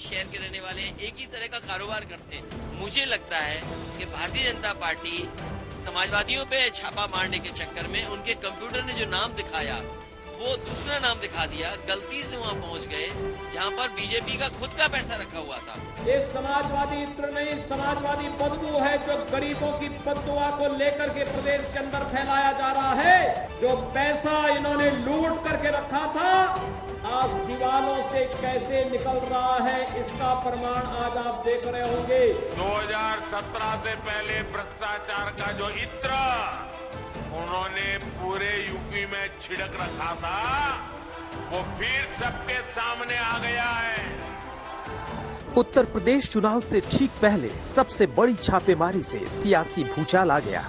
शहर के रहने वाले हैं, एक ही तरह का कारोबार करते हैं। मुझे लगता है कि भारतीय जनता पार्टी समाजवादियों पे छापा मारने के चक्कर में उनके कंप्यूटर ने जो नाम दिखाया वो दूसरा नाम दिखा दिया, गलती से वहाँ पहुँच गए जहाँ पर बीजेपी का खुद का पैसा रखा हुआ था। ये समाजवादी इत्र नहीं, समाजवादी बदबू है जो गरीबों की बददुआ को लेकर के प्रदेश के अंदर फैलाया जा रहा है। जो पैसा इन्होंने लूट करके रखा था आज दीवारों से कैसे निकल रहा है, इसका प्रमाण आज आप देख रहे होंगे। 2017 से पहले भ्रष्टाचार का जो इत्र उन्होंने पूरे यूपी में छिड़क रखा था वो फिर सबके सामने आ गया है। उत्तर प्रदेश चुनाव से ठीक पहले सबसे बड़ी छापेमारी से सियासी भूचाल आ गया।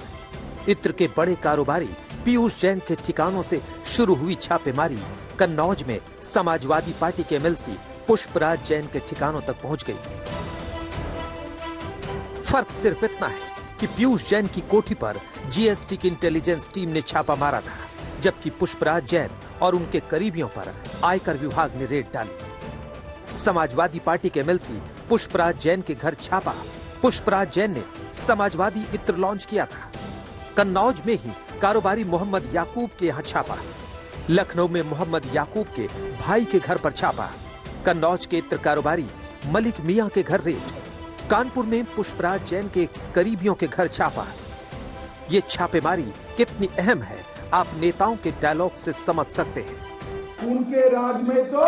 इत्र के बड़े कारोबारी पीयूष जैन के ठिकानों से शुरू हुई छापेमारी कन्नौज में समाजवादी पार्टी के एमएलसी पुष्पराज जैन के ठिकानों तक पहुंच गई। फर्क सिर्फ इतना है कि पीयूष जैन की कोठी पर जीएसटी की इंटेलिजेंस टीम ने छापा मारा था, जबकि पुष्पराज जैन और उनके करीबियों पर आयकर विभाग ने रेड डाली। समाजवादी पार्टी के एमएलसी पुष्पराज जैन के घर छापा। पुष्पराज जैन ने समाजवादी इत्र लॉन्च किया था। कन्नौज में ही कारोबारी मोहम्मद याकूब के यहाँ छापा। लखनऊ में मोहम्मद याकूब के भाई के घर पर छापा। कन्नौज के इत्र कारोबारी मलिक मियां के घर रेड। कानपुर में पुष्पराज जैन के करीबियों के घर छापा। ये छापेमारी कितनी अहम है आप नेताओं के डायलॉग से समझ सकते हैं। उनके राज में तो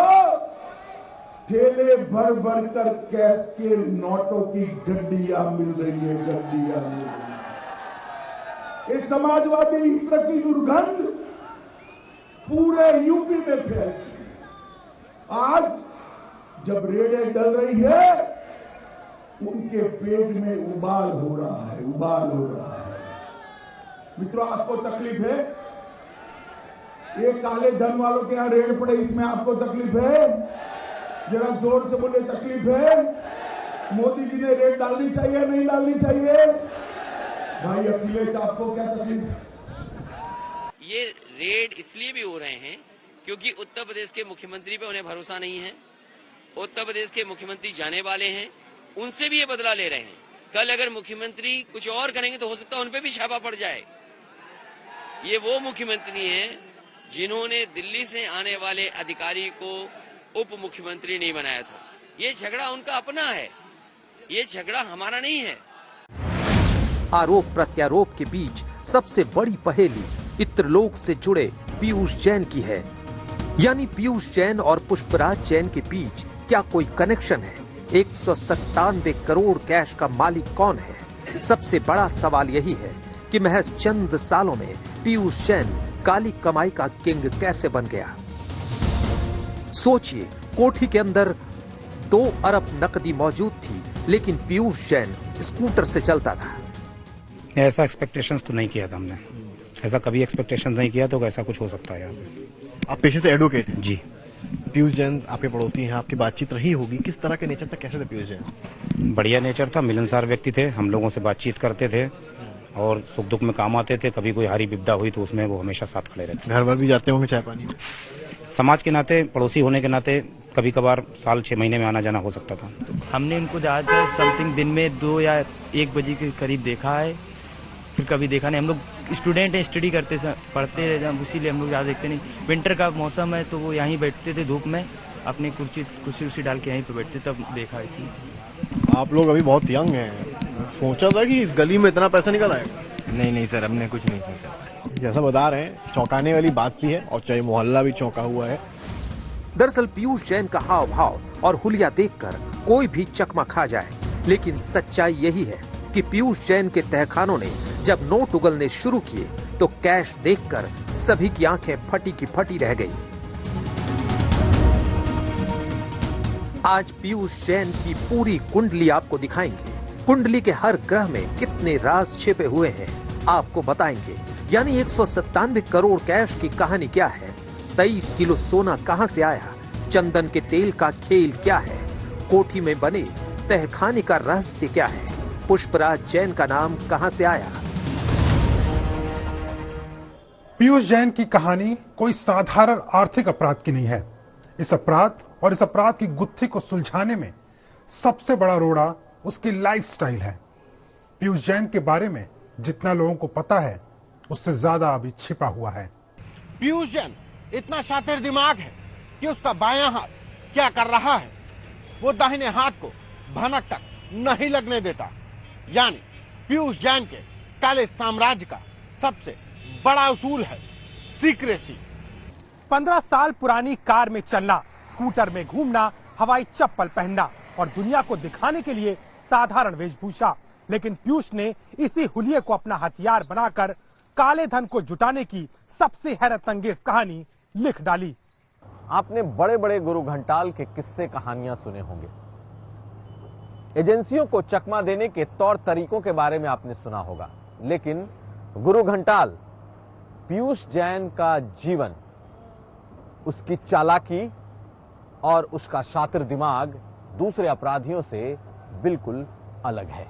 ठेले भर भर कर कैश के नोटों की गड्डियां मिल रही है, गड्डियां मिल रही है। इस समाजवादी इत्र की दुर्गंध पूरे यूपी में फैलती है। आज जब रेडें डल रही है उनके पेट में उबाल हो रहा है, उबाल हो रहा है। मित्रों आपको तकलीफ है, ये काले धन वालों के यहाँ रेड पड़े, इसमें आपको तकलीफ है? जरा जोर से बोले तकलीफ है? मोदी जी ने रेड डालनी चाहिए नहीं डालनी चाहिए? भाई अखिलेश आपको क्या तकलीफ है? ये रेड इसलिए भी हो रहे हैं क्योंकि उत्तर प्रदेश के मुख्यमंत्री पे उन्हें भरोसा नहीं है। उत्तर प्रदेश के मुख्यमंत्री जाने वाले हैं, उनसे भी ये बदला ले रहे हैं। कल अगर मुख्यमंत्री कुछ और करेंगे तो हो सकता है उन पे भी छापा पड़ जाए। ये वो मुख्यमंत्री हैं जिन्होंने दिल्ली से आने वाले अधिकारी को उप मुख्यमंत्री नहीं बनाया था। ये झगड़ा उनका अपना है, ये झगड़ा हमारा नहीं है। आरोप प्रत्यारोप के बीच सबसे बड़ी पहेली इत्रलोक से जुड़े पीयूष जैन की है। यानी पीयूष जैन और पुष्पराज जैन के बीच क्या कोई कनेक्शन है? 197 करोड़ कैश का मालिक कौन है? सबसे बड़ा सवाल यही है कि महज चंद सालों में पीयूष जैन काली कमाई का किंग कैसे बन गया। सोचिए, कोठी के अंदर 2 अरब नकदी मौजूद थी, लेकिन पीयूष जैन स्कूटर से चलता था। ऐसा एक्सपेक्टेशंस तो नहीं किया था हमने, ऐसा कभी एक्सपेक्टेशन नहीं किया, तो ऐसा कुछ हो सकता है यहाँ पे। आप पेशे से एडवोकेट हैं? जी। पीयूष जैन आपके पड़ोसी हैं, आपकी बातचीत रही होगी, किस तरह के नेचर था, कैसे थे पीयूष जैन? बढ़िया नेचर था, मिलनसार व्यक्ति थे, हम लोगों से बातचीत करते थे और सुख दुख में काम आते थे। कभी कोई हारी विपदा हुई तो उसमें वो हमेशा साथ खड़े रहते। घर भर भी जाते होंगे चाय पानी? समाज के नाते, पड़ोसी होने के नाते कभी कभार साल 6 महीने में आना जाना हो सकता था। हमने इनको ज्यादातर समथिंग दिन में 2 या 1 बजे के करीब देखा है, फिर कभी देखा नहीं। हम लोग स्टूडेंट हैं, स्टडी करते पढ़ते हैं, इसीलिए हम लोग ज़्यादा देखते नहीं। विंटर का मौसम है तो वो यहीं बैठते थे धूप में, अपनी कुर्सी डाल के यहीं पे बैठते, तब देखा है कि। आप लोग अभी बहुत यंग हैं, सोचा था कि इस गली में इतना पैसा निकल आएगा? नहीं सर, हमने कुछ नहीं सोचा। जैसा बता रहे हैं, चौंकाने वाली बात भी है और चाहे मोहल्ला भी चौंका हुआ है। दरअसल पीयूष जैन का हाव भाव और हुलिया देखकर कोई भी चकमा खा जाए, लेकिन सच्चाई यही है कि पीयूष जैन के तहखानों ने जब नोट उगलने शुरू किए तो कैश देखकर सभी की आंखें फटी की फटी रह गई। आज पीयूष जैन की पूरी कुंडली आपको दिखाएंगे। कुंडली के हर ग्रह में कितने राज छिपे हुए हैं आपको बताएंगे। यानी 197 करोड़ कैश की कहानी क्या है? 23 किलो सोना कहां से आया? चंदन के तेल का खेल क्या है? कोठी में बने तहखाने का रहस्य क्या है? पुष्पराज जैन का नाम कहां से आया? पीयूष जैन की कहानी कोई साधारण आर्थिक अपराध की नहीं है। इस अपराध और इस अपराध की गुत्थी को सुलझाने में सबसे बड़ा रोड़ा उसकी लाइफस्टाइल है। पीयूष जैन के बारे में जितना लोगों को पता है उससे ज्यादा अभी छिपा हुआ है। पीयूष जैन इतना शातिर दिमाग है कि उसका बायां हाथ क्या कर रहा है वो दाहिने हाथ को भनक तक नहीं लगने देता। यानी पीयूष जैन के काले साम्राज्य का सबसे बड़ा उसूल है सीक्रेसी। 15 साल पुरानी कार में चलना, स्कूटर में घूमना, हवाई चप्पल पहनना और दुनिया को दिखाने के लिए साधारण वेशभूषा, लेकिन पीयूष ने इसी हुलिये को अपना हथियार बनाकर काले धन को जुटाने की सबसे हैरतअंगेज कहानी लिख डाली। आपने बड़े बड़े गुरु घंटाल के किस्से कहानियां सुने होंगे, एजेंसियों को चकमा देने के तौर तरीकों के बारे में आपने सुना होगा, लेकिन गुरु घंटाल पीयूष जैन का जीवन, उसकी चालाकी और उसका शातिर दिमाग दूसरे अपराधियों से बिल्कुल अलग है।